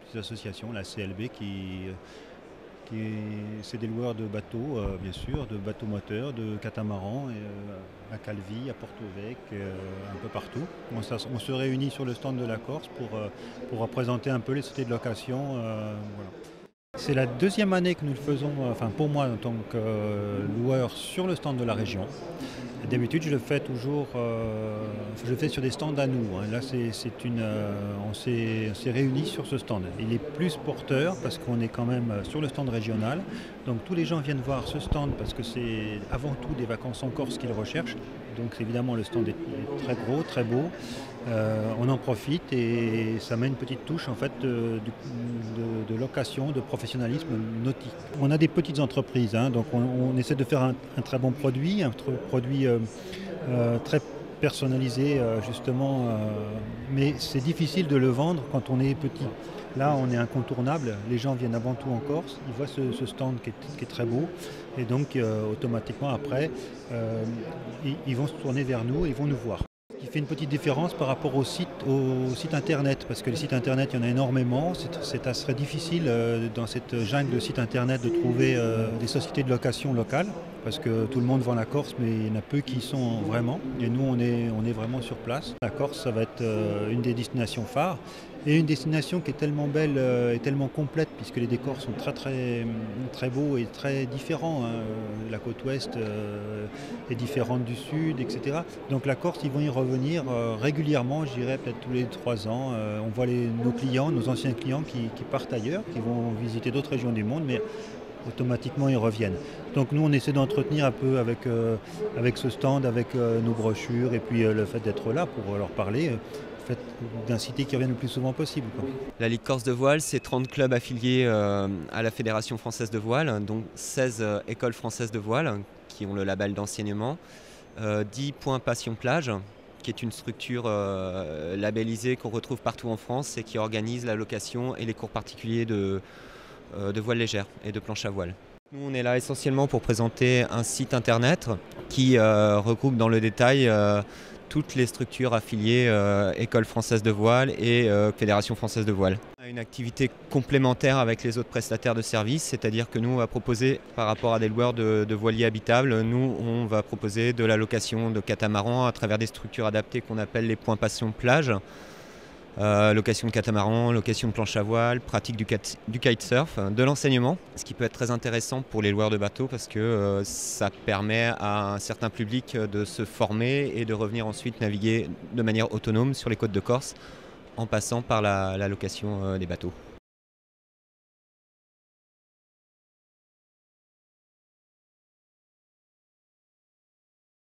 petites associations, la CLB, c'est des loueurs de bateaux, bien sûr, de bateaux moteurs, de catamarans, à Calvi, à Porto-Vec, un peu partout. On se réunit sur le stand de la Corse pour représenter un peu les sociétés de location. Voilà. C'est la deuxième année que nous le faisons, enfin pour moi en tant que loueur sur le stand de la région. D'habitude, je le fais toujours, je le fais sur des stands à nous. Hein. Là, on s'est réunis sur ce stand. Il est plus porteur parce qu'on est quand même sur le stand régional. Donc tous les gens viennent voir ce stand parce que c'est avant tout des vacances en Corse qu'ils recherchent. Donc évidemment, le stand est très gros, très beau. On en profite et ça met une petite touche en fait de location, de professionnalisme nautique. On a des petites entreprises, hein, donc on essaie de faire un très bon produit, produit très personnalisé justement, mais c'est difficile de le vendre quand on est petit. Là, on est incontournable, les gens viennent avant tout en Corse, ils voient ce stand qui est très beau, et donc automatiquement après, ils vont se tourner vers nous et ils vont nous voir. Qui fait une petite différence par rapport au site internet, parce que les sites internet, il y en a énormément. Ça serait difficile dans cette jungle de sites internet de trouver des sociétés de location locales, parce que tout le monde vend la Corse, mais il y en a peu qui y sont vraiment. Et nous, on est vraiment sur place. La Corse, ça va être une des destinations phares. Et une destination qui est tellement belle et tellement complète, puisque les décors sont très très très beaux et très différents. Hein. La côte ouest est différente du sud, etc. Donc la Corse, ils vont y revenir régulièrement, je dirais peut-être tous les 3 ans. On voit nos clients, nos anciens clients qui partent ailleurs, qui vont visiter d'autres régions du monde, mais automatiquement ils reviennent. Donc nous on essaie d'entretenir un peu avec ce stand, avec nos brochures et puis le fait d'être là pour leur parler. D'inciter qu'ils reviennent le plus souvent possible. Quoi. La Ligue Corse de voile, c'est 30 clubs affiliés à la Fédération française de voile, donc 16 écoles françaises de voile qui ont le label d'enseignement, 10 points Passion Plage, qui est une structure labellisée qu'on retrouve partout en France et qui organise la location et les cours particuliers de voile légère et de planche à voile. Nous, on est là essentiellement pour présenter un site internet qui regroupe dans le détail toutes les structures affiliées École française de voile et Fédération française de voile. On a une activité complémentaire avec les autres prestataires de services, c'est-à-dire que nous, on va proposer, par rapport à des loueurs de voiliers habitables, nous, on va proposer de la location de catamarans à travers des structures adaptées qu'on appelle les points passion plage. Location de catamaran, location de planche à voile, pratique du kitesurf, de l'enseignement, ce qui peut être très intéressant pour les loueurs de bateaux parce que ça permet à un certain public de se former et de revenir ensuite naviguer de manière autonome sur les côtes de Corse en passant par la location des bateaux.